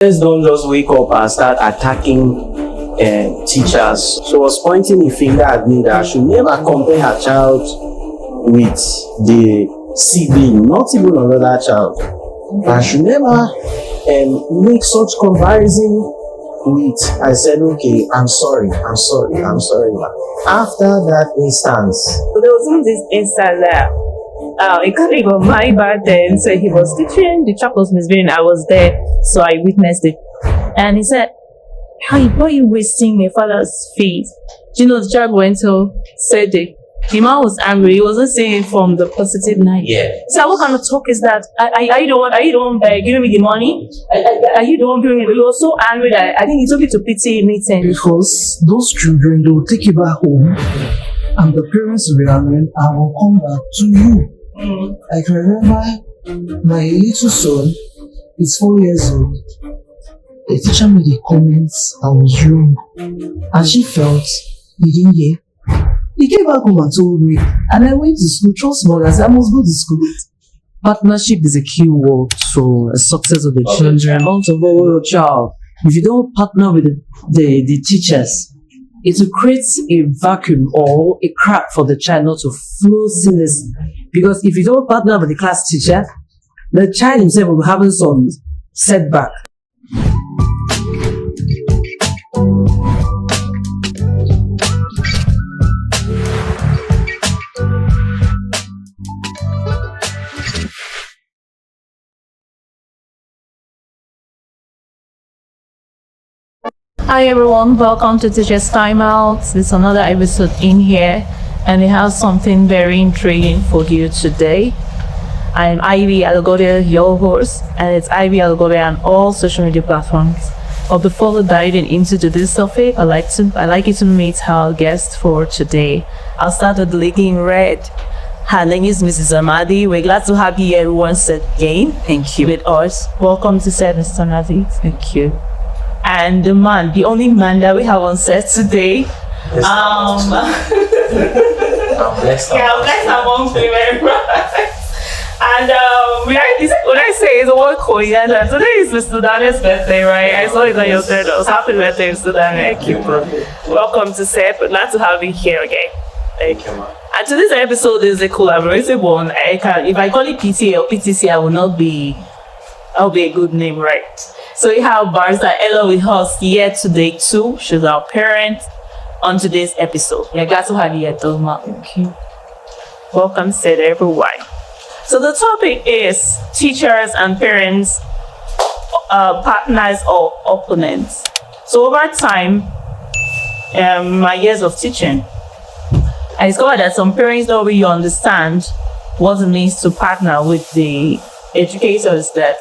Parents don't just wake up and start attacking teachers. She was pointing a finger at me that I should never compare her child with the sibling, not even another child. I should never make such comparison with. I said, okay, I'm sorry. After that instance, So there was even this instance that a colleague of mine back then said he was teaching, the child was misbehaving. I was there, so I witnessed it. And he said, why are you wasting your father's faith? Do you know the child went to said the man was angry. He wasn't saying from the positive night. yeah. So what kind of talk is that? Are you the one giving me the money? Are you the one doing it? He was so angry that I think he took it to PT meeting. Because those children, they will take you back home, and the parents will be angry, I will come back to you. I can remember my little son is 4 years old. The teacher made a comment I was wrong, and she felt he didn't hear. He came back home and told me, and I went to school. Trust me, I said I must go to school. Partnership is a key word for the success of the children. Also, your child. If you don't partner with the teachers, it will create a vacuum or a crack for the child not to flow seamlessly. Because if you don't partner with the class teacher, the child himself will be having some setback. Hi everyone, welcome to Teachers Timeout. There's another episode in here, and it has something very intriguing for you today. I'm Ivy Algodia, your host, and it's Ivy Algodia on all social media platforms. But before diving into today's topic, I like you to meet our guest for today. I'll start with the lady in red. Her name is Mrs. Amadi. We're glad to have you here once again. Thank you. With us. Welcome to set, Mr. Amadi. Thank you. And the only man that we have on set today. I'm blessed. I'm blessed among women, right? And when I say it's one Korean, today is Mr. Daniel's birthday, right? I saw it on your status. Happy birthday, Mr. Daniel. Thank you. Welcome to set, but glad to have you here again. Thank you, man. And today's episode is a collaborative one. If I call it PTA or PTC, I'll be a good name, right? So we have Barrister Ella with us here today too. She's our parent on today's episode. Yeah, glad to have you here, Thelma. Thank you. Welcome, said everyone. So the topic is teachers and parents, partners or opponents. So over time, my years of teaching, I discovered that some parents don't really understand what it means to partner with the educators that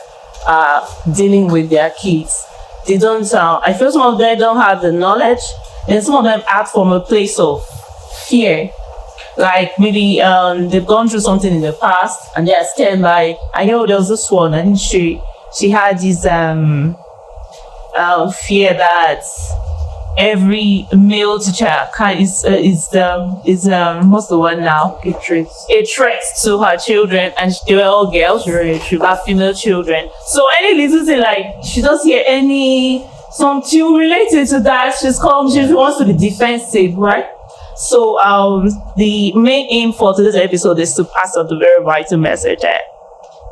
are dealing with their kids. They don't. I feel some of them don't have the knowledge, and some of them act from a place of fear. Like maybe they've gone through something in the past, and they're scared. Like I know there was this one, and she had this fear that every male teacher is what's the word now? A threat to her children, and they were all girls. She have female children. So any little thing like she doesn't hear something related to that, she wants to be defensive, right? So the main aim for today's episode is to pass on the very vital message that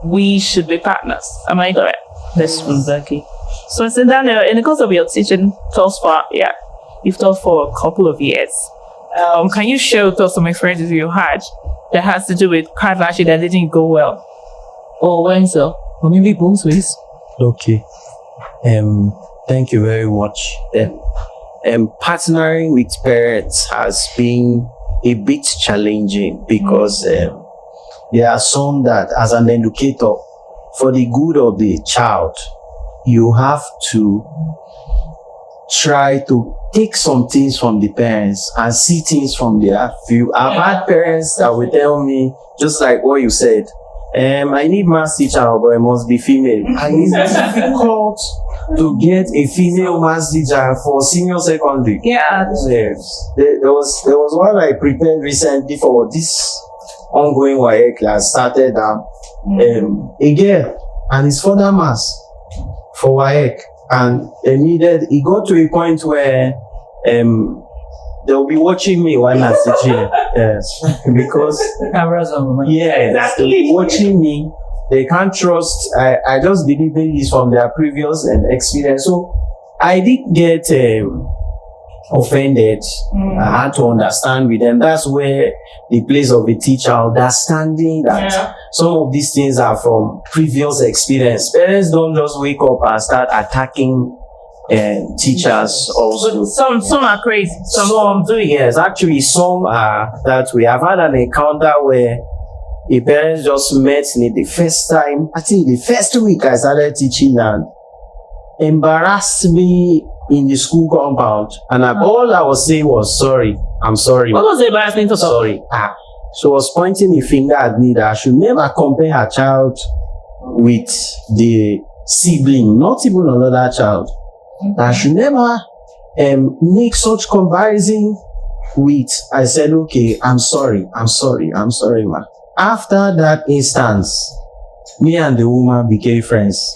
we should be partners. Am I correct? That's exactly. So in the course of your teaching thus far, you've taught for a couple of years. Can you share with us some experiences you had that has to do with partnership that didn't go well? Or when so? Or maybe both ways? Okay. Thank you very much. Partnering with parents has been a bit challenging because there are some that, as an educator, for the good of the child, you have to try to take some things from the parents and see things from their view. I've had parents that will tell me, just like what you said, I need maths teacher, but it must be female. And it's difficult to get a female maths teacher for senior secondary. Yeah. Yes. There was one I prepared recently for this ongoing YA class, started a girl, and it's further maths for WAEC. And it got to a point where they'll be watching me when I'm teaching. Yes. Because Cameras on. yeah, exactly. Watching me, they can't trust. I just believe this from their previous experience. So I did get offended. I had to understand with them. That's where the place of a teacher, understanding that some of these things are from previous experience. Parents don't just wake up and start attacking teachers also. Some are crazy. Some do, yes. Actually, some are that we have had an encounter where the parents just met me the first time. I think the first week I started teaching and embarrassed me in the school compound. And all I was saying was, sorry, I'm sorry. What was the embarrassment of? Sorry. She was pointing a finger at me that I should never compare her child with the sibling, not even another child. I should never make such comparison with. I said, okay, I'm sorry, ma. After that instance, me and the woman became friends.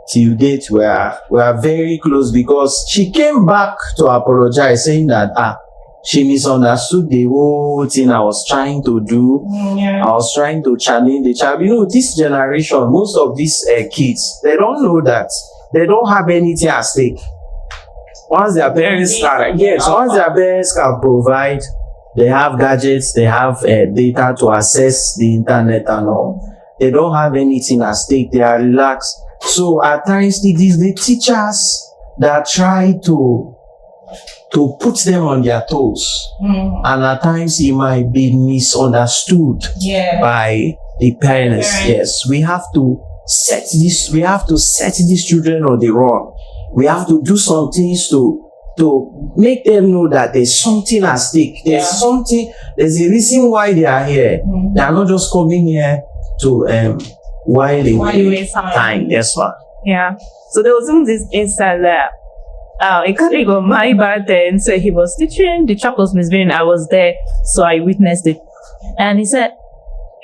Till date, we are very close because she came back to apologize, saying that she misunderstood the whole thing I was trying to do. I was trying to challenge the child. You know, this generation, most of these kids, they don't know that. They don't have anything at stake. Once their parents can provide, they have gadgets, they have data to access the internet and all. They don't have anything at stake. They are relaxed. So at times it is the teachers that try to put them on their toes. And at times it might be misunderstood by the parents. Yes, we have to set these children on the run. We have to do some things to make them know that there's something at stake. There's a reason why they are here. They are not just coming here to while they waste time. Yes, ma'am. Yeah. So there was even this instance that a colleague of mine back then said he was teaching, the child was misbehaving. I was there, so I witnessed it. And he said,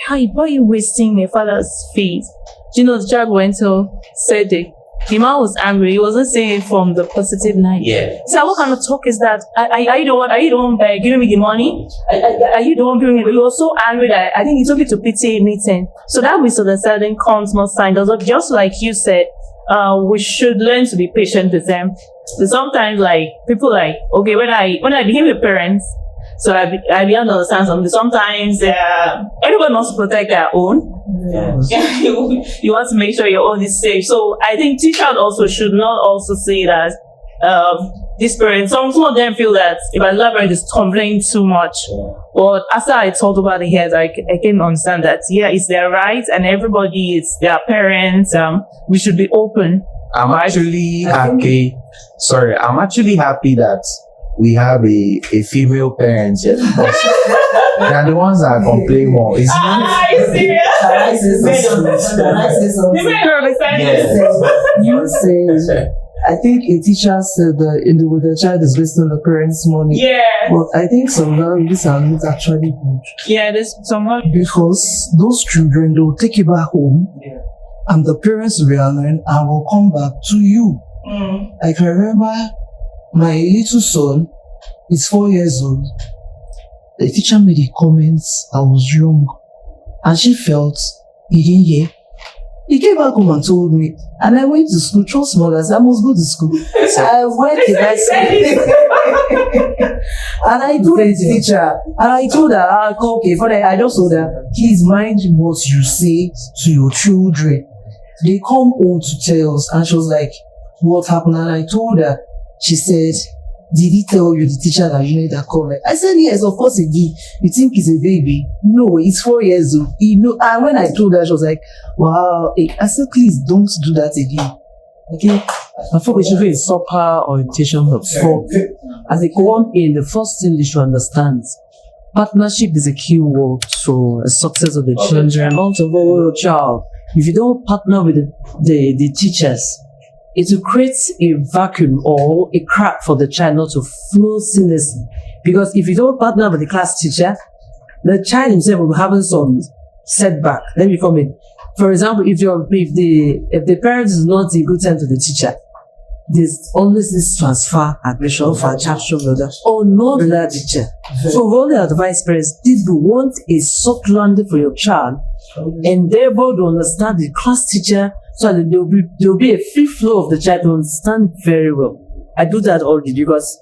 "Why are you wasting your father's fees?" You know, the child went to said it. The man was angry. He wasn't saying it from the positive light. Yeah. He said, "What kind of talk is that? Are you the one giving me the money? Are you the one giving me?" He was so angry that I think he took it to PT meeting. So that misunderstanding comes most times. Just like you said, we should learn to be patient with them. So sometimes, like people, like okay, when I became a parent, so I began to understand something. Sometimes everyone wants to protect their own. Yes. You want to make sure your own is safe. So I think teachers also should not also say that this parent, some of them feel that if a parent is complaining too much. But after I thought about it here, I can understand that it's their right and everybody is their parents. We should be open. I'm actually happy that we have a female parent here. They are the ones that complain more. It's Are you serious? Can I say something? You say, I think a teacher said with the child is wasting the parents' money. Yeah. But I think sometimes these are not actually good. Yeah, there's someone. Because those children, they will take you back home. Yeah. And the parents will learn and will come back to you. I can remember my little son is 4 years old. The teacher made a comment, I was young. And she felt he didn't hear. He came back home and told me. And I went to school, trust mothers, I must go to school. I went to that school. And I told the teacher, and I told her, okay, for that, I just told her, please mind what you say to your children. They come home to tell us, and she was like, what happened? And I told her, she said, did he tell you, the teacher, that you made that comment? I said, yes, of course he did. You think he's a baby? No, he's 4 years old. He know. And when I told her, she was like, wow. I said, please don't do that again. Okay? I thought we should do a proper orientation for as a one in the first thing they should understand. Partnership is a key word for the success of the children, also for your child. If you don't partner with the teachers, it will create a vacuum or a crack for the child not to flow seamlessly. Because if you don't partner with the class teacher, the child himself will be having some setback. Let me come in. For example, if the parent is not a good time to the teacher, there's always this transfer aggression for a child from the other or not that teacher. So all the advice parents did we want a soft landing for your child, endeavor to understand the class teacher so that there will be a free flow of the child to understand very well. I do that already because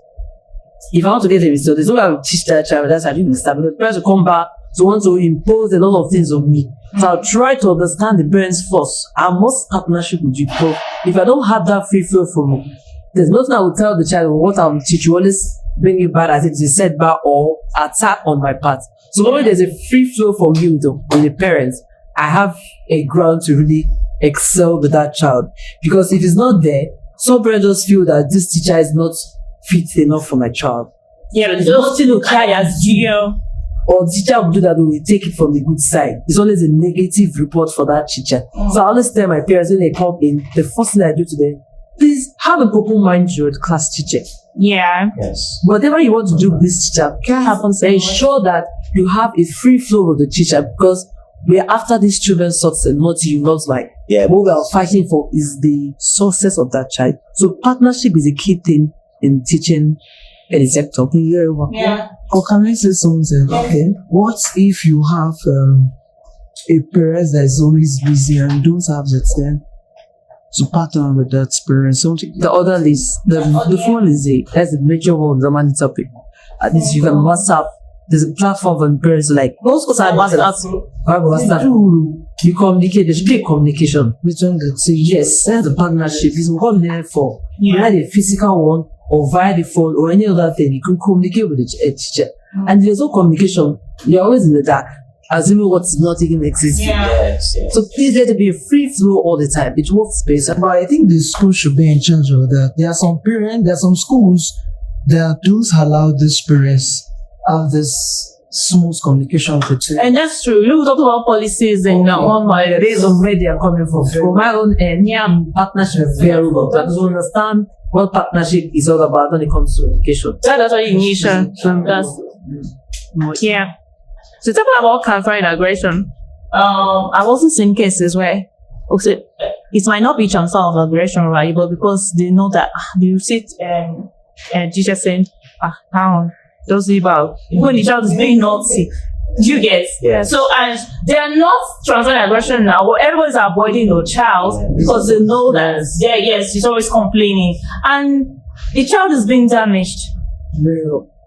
if I want to get a result, there's no way I will teach that child that's how you understand. But the parents will come back to want to impose a lot of things on me. So I'll try to understand the parents first. I must partnership with you. But if I don't have that free flow from me, there's nothing I will tell the child what I will teach you. Always bring you back as it is a setback or attack on my part. So when there's a free flow from you though, with the parents, I have a ground to really excel with that child. Because if it's not there, some parents just feel that this teacher is not fit enough for my child. Yeah, but there's nothing to try as you. Or the teacher will do that, we will take it from the good side. It's always a negative report for that teacher. So I always tell my parents when they come in, the first thing I do to them, please have an open mind to your class teacher. Yeah. Yes. Whatever you want to do with this teacher, can happen. Ensure that you have a free flow with the teacher because we're after these children's success, not you, not like. Yeah. What we are fighting for is the success of that child. So partnership is a key thing in teaching any sector. Yeah. Or can I say something? Okay. What if you have a parent that is always busy and don't have the time to partner with that parent? Something. The other is the phone is that's a major one, the money topic. At least you can WhatsApp. There's a platform for parents like most of WhatsApp. You communicate. There should be a communication Between the two. yes, that's a partnership. It's what we're there for. Yeah. Either a physical one or via the phone or any other thing. You can communicate with a teacher. And there's no communication. You're always in the dark, assuming what's not even existing. Yeah. Yes. Yes. So please let it be a free flow all the time. It works best. But I think the school should be in charge of that. There are some parents, there are some schools that don't allow these parents have this smooth communication with them. And that's true. You talk about policies and one my Based on where they are coming from. For my own end, partnership is very well. I don't understand what partnership is all about when it comes to communication. that's what you need. That's yeah. So talking about conferring aggression, I've also seen cases where okay, it might not be transfer of aggression, right? But because they know that you sit and teacher saying, how does he about when the child is being naughty. Do you get? Yeah. So and they are not transferring aggression now, but everybody's avoiding the child because they know that he's always complaining. And the child is being damaged.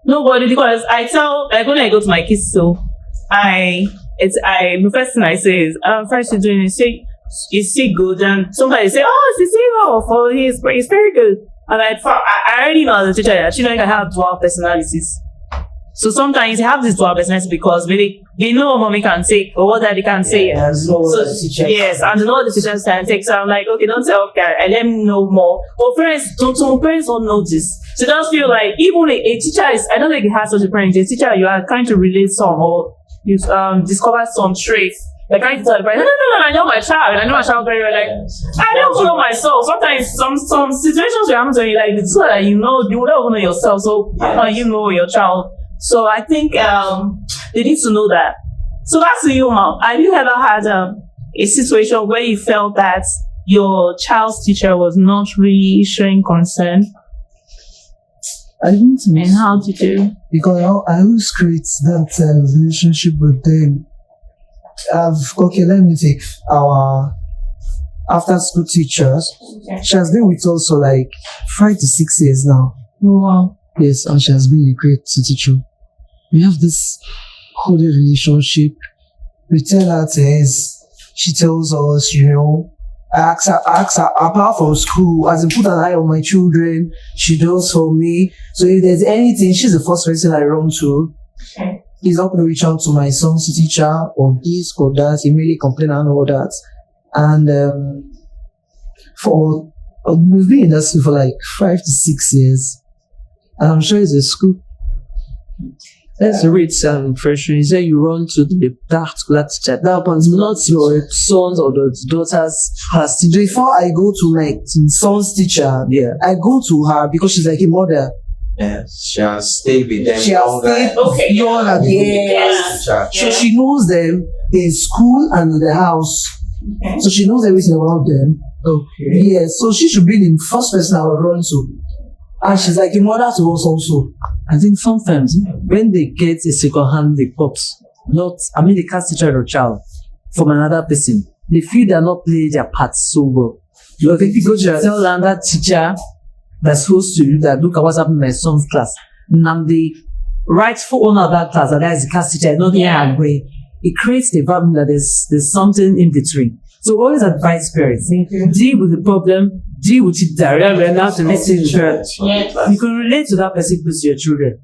Nobody, because I tell, like when I go to my kids, so the first thing I say is, first you're doing is he good? And somebody say, oh, is he well? He's very good. And I already know as a teacher that children can have dual personalities. So sometimes they have this dual personality because maybe they know what mommy can say or what daddy can say. Yes, and they know what the teachers can take. So I'm like, okay, don't tell okay, and let me know more. But some parents don't know this. So they just feel like even a teacher is, I don't think it has such a parent. A teacher, you are trying to relate some or you discover some traits. Like I tell the parent, no, I know my child very well. Like I don't know myself. Sometimes some situations where I'm telling you like it's so that you don't know yourself. So how you know your child? So I think they need to know that. So that's to you, Mom. Have you ever had a situation where you felt that your child's teacher was not really showing concern? I don't know. And how did you? Because I always create that relationship with them. Okay, let me take our after school teachers. Okay. She has been with us for like 5 to 6 years now. Wow. Yes, and she has been a great teacher. We have this holy relationship. We tell her things. She tells us, I ask her, apart from school, as in put an eye on my children, she does for me. So if there's anything, she's the first person I run to. Okay. He's not going to reach out to my son's teacher or this or that, immediately complain and all that. And we've been in that school for like 5 to 6 years. And I'm sure it's a school. Let's read some version. You say you run to the particular teacher. That happens not your sons or the daughter's class teacher. Before I go to my son's teacher, Yeah. I go to her because she's like a mother. Yes. She has stayed with them. She has longer. stayed Okay. longer. Yes. Yeah. So she knows them in school and in the house. Okay. So she knows everything about them. Okay. Yeah, so she should be the first person I would run to. And she's like a mother to us also. I think sometimes when they get a second-hand reports, the class teacher or child from another person, they feel they're not playing their part so well. Because if you go to tell another teacher that's supposed to do that, look at what's happening in my son's class. Now the rightful owner of that class, and that is the class teacher, not the agree. It creates the environment that there's something in between. So always advise parents, deal with the problem, deal with it directly, and have to listen to church. You can relate to that person close to your children.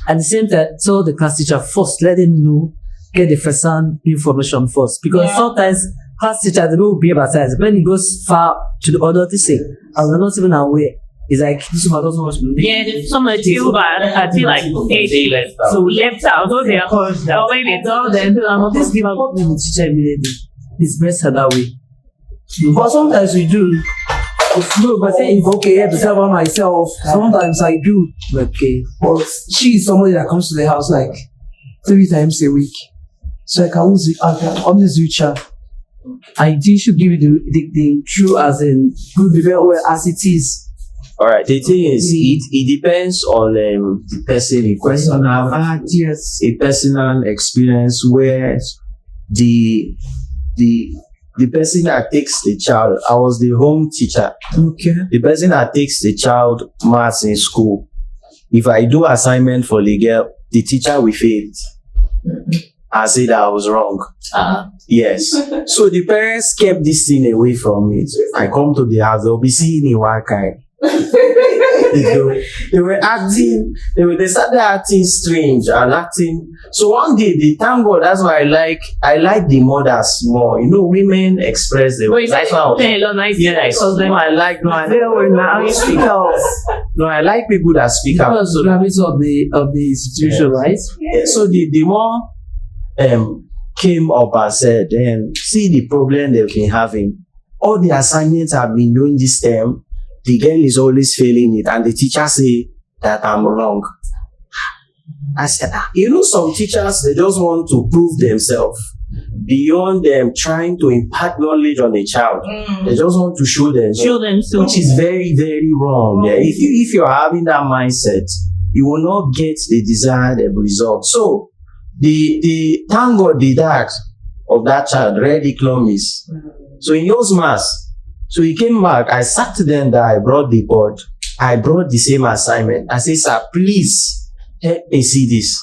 At the same time, tell the class teacher first, let them know, get the first-hand information first. Because sometimes class teachers, they will be baptized. When it goes far to the other, they say, I was not even aware. It's like, this one doesn't want to do. Yeah, somebody feel bad. I feel like, okay, so we left out. So they are called down. When they told them, This give up the teacher immediately. It's best that way. But sometimes we do. No, but saying it's okay to tell about myself. Sometimes I do. Okay. But she is somebody that comes to the house like 3 times a week. So I can always reach her. I think you should give you the true as in good behavior well as it is. All right. The thing is, it depends on the person in question. I've had a personal experience where the person that takes the child, I was the home teacher. Okay. The person that takes the child maths in school, if I do assignment for the girl, the teacher will fail it. I said I was wrong. Yes. So the parents kept this thing away from me. So if I come to the house, they'll be seeing me one kind. They were acting, they started acting strange and acting. So one day, thank God, that's why I like the mothers more. You know, women express them. Yes. No, I like people that speak out. Because the gravity of the situation, right? Yeah, so the more came up and said, see the problem they've been having. All the assignments I've been doing this term, the girl is always failing it, and the teacher say that I'm wrong. I said, some teachers, they just want to prove themselves beyond them trying to impart knowledge on a child. They just want to show them, which is very, very wrong. Yeah. If you're having that mindset, you will not get the desired result. So the thank God the dad of that child read economics. So he knows maths. So he came back. I sat them there. I brought the board. I brought the same assignment. I said, sir, please help me see this.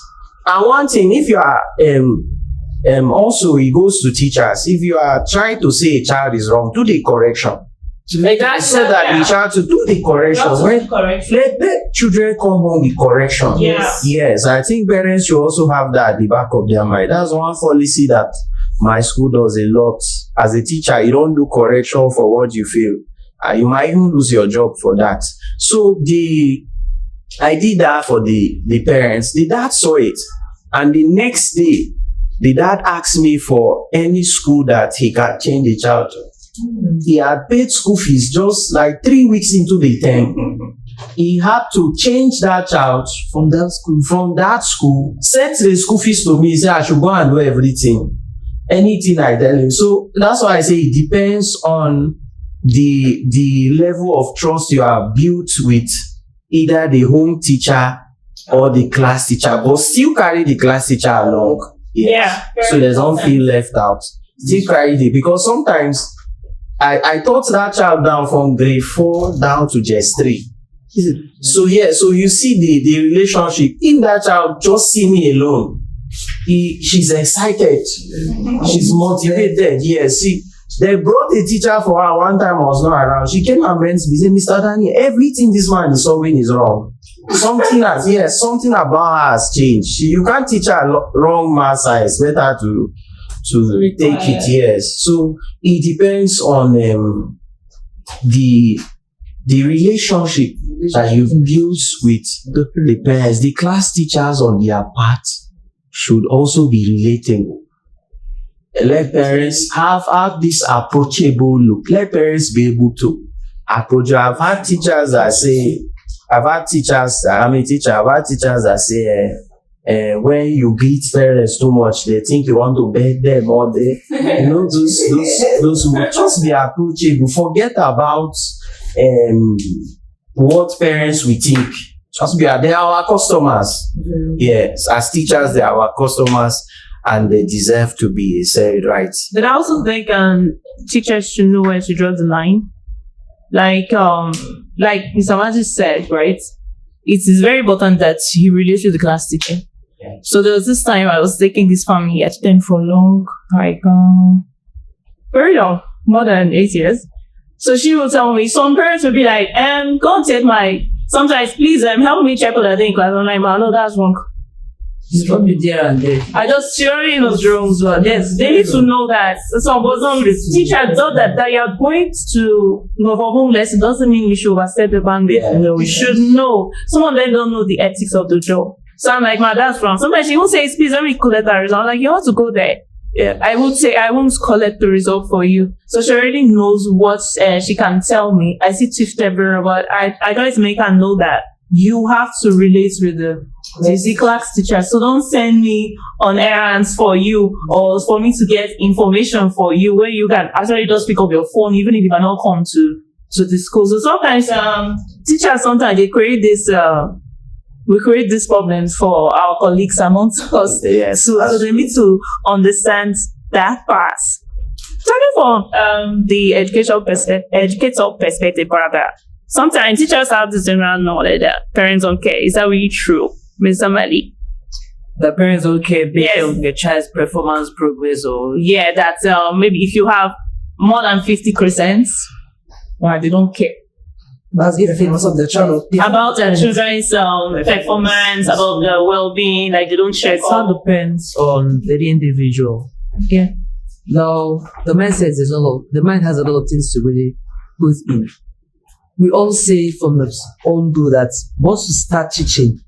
And one thing, if you are also it goes to teachers. If you are trying to say a child is wrong, do the correction. I said that the child to do the correction. Let children come home with correction. Yes. I think parents should also have that at the back of their mind. That's one policy that my school does a lot. As a teacher, you don't do correction for what you feel. You might even lose your job for that. So I did that for the parents. The dad saw it. And the next day, the dad asked me for any school that he can change the child to. He had paid school fees just like 3 weeks into the term. He had to change that child from that school, set the school fees to me, say I should go and do everything. Anything I tell him. So that's why I say it depends on the level of trust you are built with either the home teacher or the class teacher, but still carry the class teacher along. Yeah. So they don't feel left out. Still carry it, because sometimes I taught that child down from grade 4 down to just 3. So you see the relationship. In that child just see me alone, she's excited, she's motivated. Yes, see, they brought a teacher for her one time I was not around. She came and went to me, said, Mr. Daniel, everything this man is solving is wrong. Something about her has changed. You can't teach her wrong math science. Better to take it. Yes. So it depends on the relationship that you've built with the parents. The class teachers on their part should also be relating. Let parents have this approachable look. Let parents be able to approach. I've had teachers that say, when you beat parents too much, they think you want to beg them all day. Those who just be approachable. Forget about what parents will think. Just be they are our customers. Yes, as teachers, they are our customers, and they deserve to be said right. But I also think teachers should know where to draw the line. Like Mr. Magic said, right? It is very important that you relate to the class teacher. So there was this time I was taking this family at them for long, very long, more than 8 years. So she would tell me, some parents would be like, go and take sometimes please help me check what I think. I'm like, no, that's wrong. It's probably there and there. She already knows wrong. So yes, they need to know that some teacher does that you are going to go for home lesson doesn't mean we should overstep the boundary. We should know. Some of them don't know the ethics of the job. So I'm like, that's wrong. Sometimes she won't say, please let me collect that result. I'm like, you want to go there. Yeah, I would say I won't collect the result for you. So she already knows what she can tell me. I see Tiff Deborah, but I try to make her know that you have to relate with the class teacher. So don't send me on errands for you or for me to get information for you where you can actually just pick up your phone even if you cannot come to the school. So sometimes teachers they create this we create these problems for our colleagues amongst us. Yes. So they need to understand that part. Talking from the educator perspective, rather, sometimes teachers have this general knowledge that parents don't care. Is that really true, Mr. Mali? The parents don't care based on your child's performance progress or... Yeah, that maybe if you have more than 50%, they don't care. That's the famous of the child. About their children's performance, about their well-being, they don't check. It all depends on the individual. Yeah. Now, the mind has a lot of things to really put in. We all say from the on do that once you start teaching,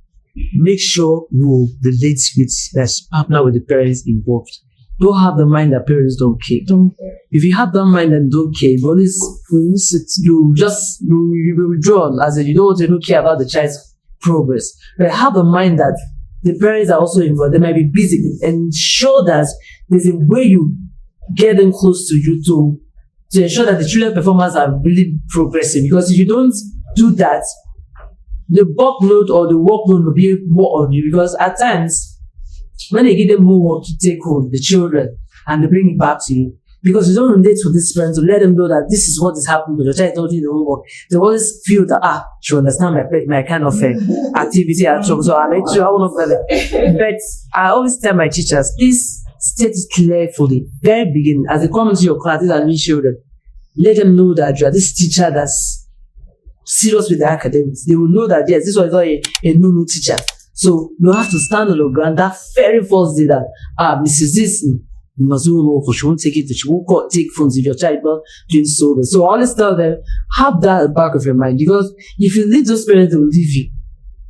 make sure you relate with partner with the parents involved. Don't have the mind that parents don't care. If you have that mind and don't care, you withdraw as in you don't care about the child's progress. But have the mind that the parents are also involved. They might be busy and show that there's a way you get them close to you to ensure that the children's performance are really progressing. Because if you don't do that, the workload or the workload will be more on you. Because at times, when they give them more work to take home, the children, and they bring it back to you, because you don't relate to this parent to let them know that this is what is happening with your child don't do the homework, they always feel that, she understand my kind of activity at home, so I make sure I will not fail it. But I always tell my teachers, please state it carefully, very beginning, as they come into your classes and meet children, let them know that you are this teacher that's serious with the academics. They will know that, yes, this was not a new teacher. So you have to stand on your ground that very first day that Mrs. This you must know for she won't take it, she won't take phones if your child not doing so well. So I always tell them, have that at the back of your mind, because if you leave those parents, they will leave you.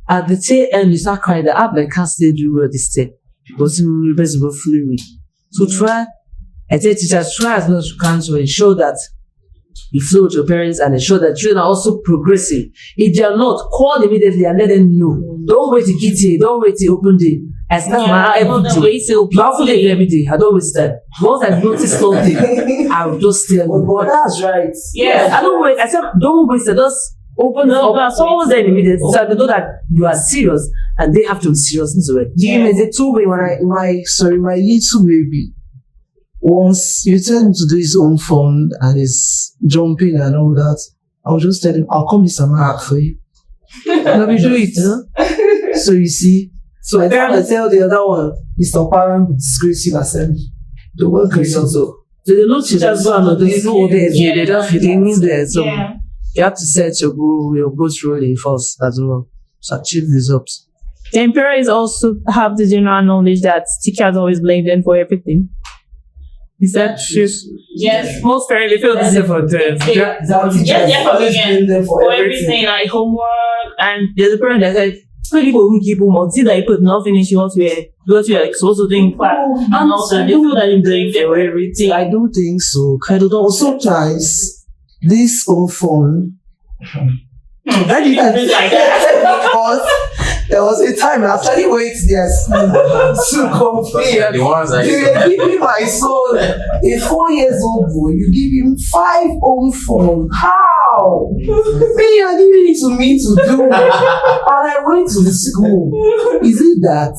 At the tail end, you start crying that I can't stay do well this day. Because you will flee me. So I tell teachers, try as much as you can to ensure that you flow with your parents and ensure that children are also progressing. If they are not, call immediately and let them know. Don't wait to get here. Don't wait to open day. I start my eye every day. Every day. I don't waste time. Once I notice something, I will just tell them. But that's right. Yeah, I don't wait. I said, don't waste it. Just open up. Someone's there immediately. So they know that you are serious and they have to be serious as well. It's a two-way. When my little baby, once you tell him to do his own fun and he's jumping and all that, I'll just tell him, I'll come Mr. Mark for you. Let me do it, huh? So you see, so I tell the other one, Mr. Parent with disgraceful assembly. The work is also. So they know teachers go and they know what they don't fit in there. So you have to set your goals really first as well to achieve results. The employers also have the general knowledge that teachers always blame them for everything. Is that true? Yes, most parents feel the same for them. Yes, always blame them for everything, like homework. And there's a parent that said, people who keep homework, see that you put not finish what you're supposed to do in class. And also, they feel that you blame them for everything. I don't think so. Or sometimes, this own phone. That is like that. There was a time I actually went to their school to complain. The ones that They were giving my son, a 4-year-old boy, you give him 5 home phones. How? Me, I didn't need to me to do. And I went to the school. Is it that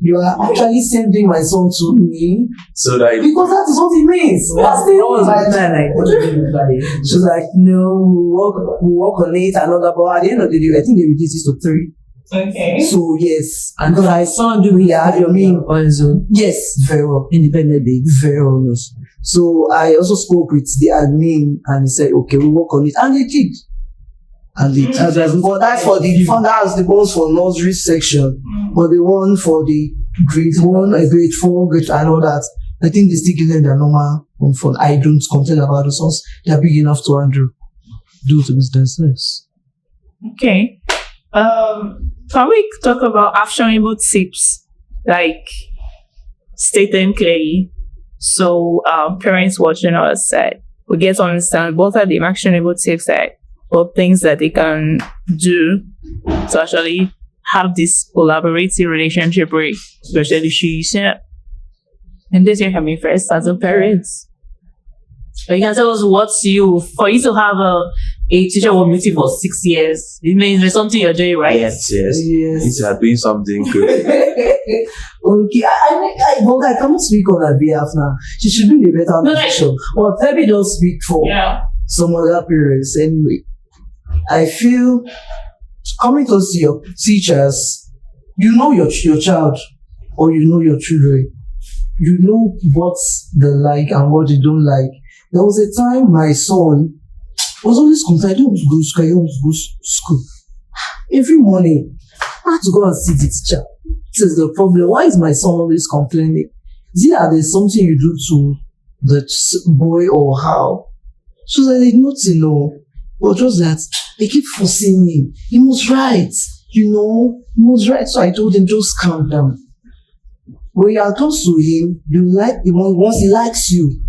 you are actually sending my son to me? so that Because that is what it means. That's the What was my plan like? What did you do? She was like, no, we'll work on it, another, but at the end of the day, I think they reduced it to 3. Okay. So, yes. And my son do we have your mean on his own Yes, very well. independently. Very well. Yes. So, I also spoke with the admin and he said, okay, we'll work on it. And they did. And they did. But that's for the that's the ones for nursery section. But the one for the grade 1, grade 4, grade and all that, I think they still give them their normal home phone. I don't complain about those ones. They're big enough to handle. Do to businesses. Okay. Can we talk about actionable tips, like state them clearly, so parents watching us we get to understand what are the actionable tips or things that they can do to actually have this collaborative relationship with special education. And this year coming first as a parent. So you can tell us for you to have a teacher work meeting for 6 years. It means there's something you're doing right. yes. Yes. Means you are doing something good. Okay, I cannot speak on her behalf now. She should be in a better No, position. Well, let me just speak for some other parents anyway. I feel coming to see your teachers, you know your child or you know your children. You know what they like and what they don't like. There was a time my son was always complaining, I don't want to go to school, I don't want to go to school. Every morning, I had to go and see the teacher. This is the problem. Why is my son always complaining? Is it that there's something you do to the boy or how? She was like, nothing, no. But just that they keep forcing me. He must write, he must write. So I told him, just calm down. When you are close to him, once he likes you,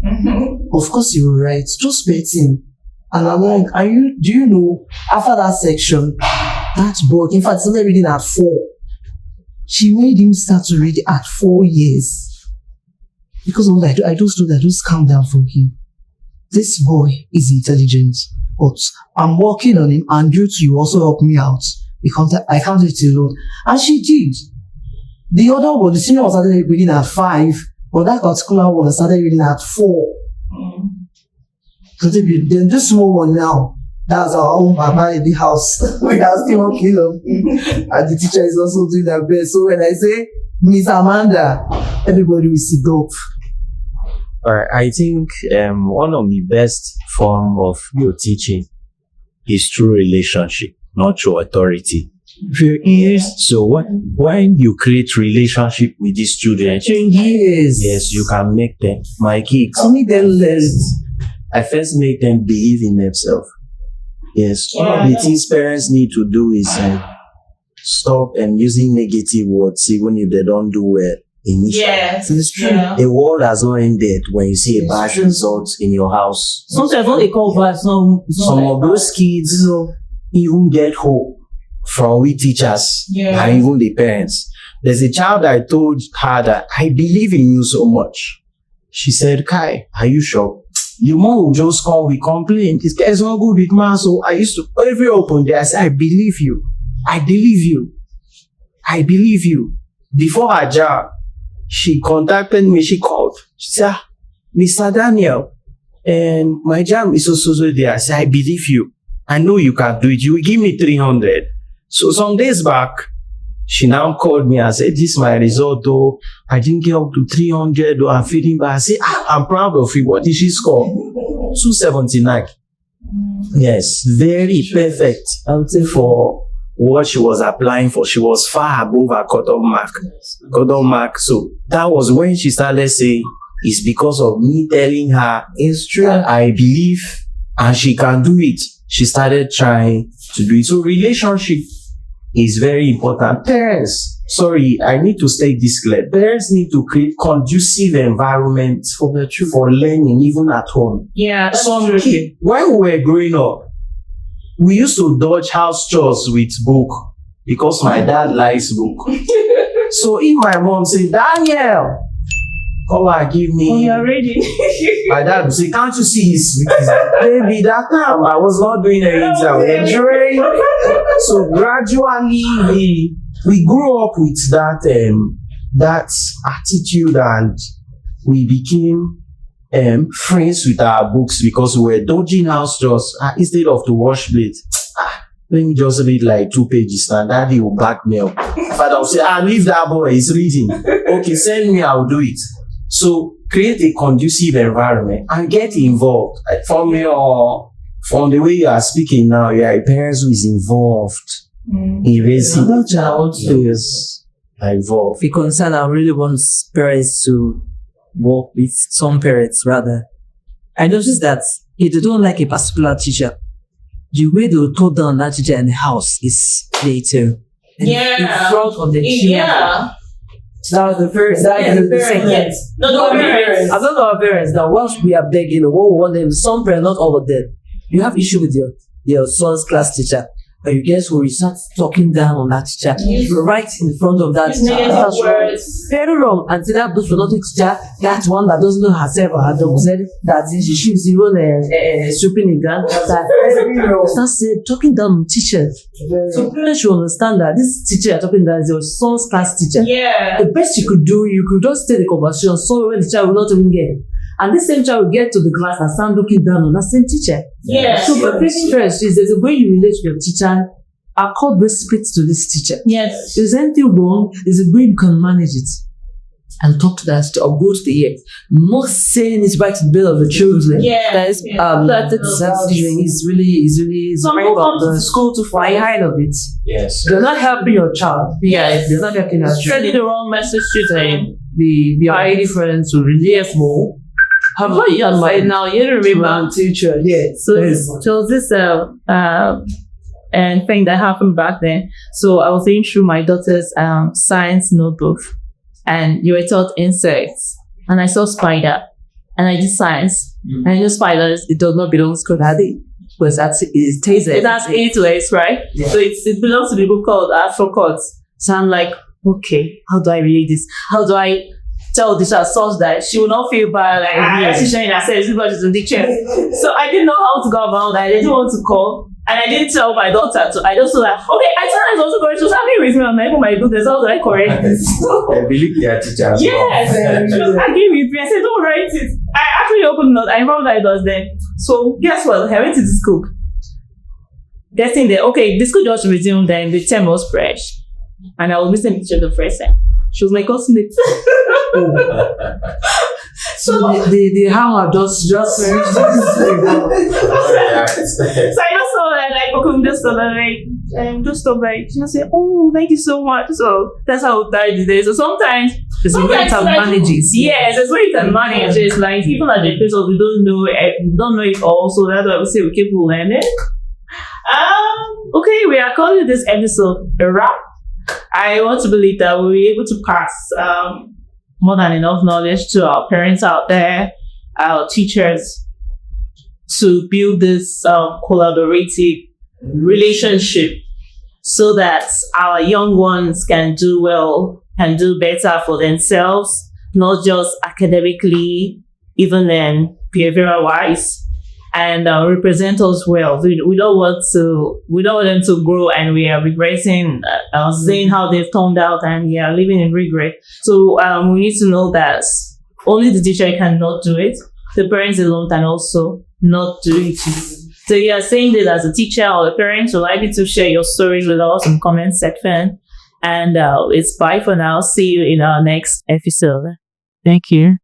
of course he will write. Just bet him. And I'm like, do you know, after that section, that boy, in fact, started reading at 4. She made him start to read at 4 years. Because of that, I just told her, just calm down for him. This boy is intelligent, but I'm working on him, and you two also help me out because I can't do it alone. And she did. The other one, the senior one started reading at 5, but that particular one started reading at 4. So then this small one now, that's our own mama in the house. We are still working on him. And the teacher is also doing their best. So when I say, Miss Amanda, everybody will sit up. Alright, I think one of the best form of your teaching is through relationship, not through authority. So when you create relationship with these children, yes, you can make them. My kids, Make them learn. I first make them believe in themselves. Yes, one of the things parents need to do is stop using negative words, even if they don't do well initially. Yes, it's true. Yeah. The world has not ended when you see a bad result in your house. Sometimes what they call bad, Some of those kids even get hope from we teachers and even the parents. There's a child I told her that I believe in you so much. She said, Kai, are you sure? Your mom will just come with complaint. This guy is not good with math. So I used to, every open day, I said, I believe you. I believe you. I believe you. Before her job, she contacted me. She called. She said, Mr. Daniel, and my job is also there. I said, I believe you. I know you can do it. You will give me 300. So some days back, she now called me and said, this is my result though. I didn't get up to 300 though. I'm feeling bad. I said, I'm proud of you. What did she score? 279. Yes, very perfect. I would say for what she was applying for. She was far above her cutoff mark. So that was when she started saying, it's because of me telling her, it's true, I believe, and she can do it. She started trying to do it. So relationship is very important. Parents, I need to state this clear. Parents need to create conducive environment for learning, even at home. Yeah, that's Some true. kid, when we were growing up, we used to dodge house chores with book. because my dad likes book. So if my mom say, Daniel, come and give Oh, me, you're ready. my dad will say, can't you see his baby? That time I was not doing anything, I was enjoying. So gradually we grew up with that attitude, and we became friends with our books because we were dodging house chores instead of to wash plate. Let me just read like 2 pages and daddy will back me up. Father will say, leave that boy, he's reading. Okay, send me, I'll do it. So create a conducive environment and get involved. Like from the way you are speaking now, you are a parent who is involved in raising Another child who is involved. be concerned, I really want parents to work with some parents rather. I noticed that if they don't like a particular teacher, the way they will talk down that teacher in the house is later. In front of the children. Yeah. That was the first. That was the second. Yes. No, the parents. I don't know our parents that once we are begging, what we want them, some parents, not all of them. You have issue with your son's class teacher, and you guess who you start talking down on that teacher right in front of that teacher. That's wrong. Very wrong. And that book for nothing teacher, that one that doesn't know herself or her dog said that she's even sweeping the ground. Start talking down on teachers. So parents should understand that this teacher you're talking down is your son's class teacher. Yeah. The best you could do, you could just stay the conversation so when the child will not even get. And this same child will get to the class and start looking down on that same teacher. Yeah. So my first first is there's a way you relate to your teacher. Accord respect to this teacher. Yes. If there's anything wrong, there's a way you can manage it. And talk to that teacher or go to the ear. Not saying it's right to the bill of the children. Yeah. That is that's is really Some right people of come the to school to fly fight. high of it. Yes. They're not helping your child. Yes. They're not helping your child. Sending the wrong message to them. The highly friends to relieve more. Have What you just said now, you don't remember. teacher, yes. So this and thing that happened back then. So I was going through my daughter's science notebook, and you were taught insects, and I saw spider, and I did science, and I knew spiders. It does not belong to Kodadi, because it tastes it has 8 legs, right? Yeah. So it belongs to the book called Astrocots. So I'm like, okay, how do I relate this? How do I tell the child such that she will not feel bad, like she's showing herself, she's in the chair. So I didn't know how to go about that. I didn't want to call, and I didn't tell my daughter. So I just was like, okay, I thought I was also correct. She was happy with me. I'm like, oh my goodness, how do I correct this? I believe their teachers. Yes, she was arguing with me. I said, don't write it. I actually opened it. I found that it was there. So guess what? I went to the school. Getting there, okay, the school just resumed, then the term was fresh, and I was missing the teacher the first time. She was my classmate. So the hammer just So I just saw that, like, okay, we just saw that, like, just stop, like, she just said, oh, thank you so much. So that's how tired it is. So sometimes there's a way to manage it. Yes, there's a way you can manage it. Like, even at the place of we don't know it all. So that's why we say we keep learning. Okay, we are calling this episode a wrap. I want to believe that we'll be able to pass more than enough knowledge to our parents out there, our teachers, to build this collaborative relationship so that our young ones can do well, can do better for themselves, not just academically, even then behavioral wise, and represent us well. We don't want them to grow and we are regretting, seeing how they've turned out and we are living in regret. So we need to know that only the teacher cannot do it. The parents alone can also not do it. So you are saying that as a teacher or a parent, you'd like you to share your stories with us in the comment section. And it's bye for now. See you in our next episode. Thank you.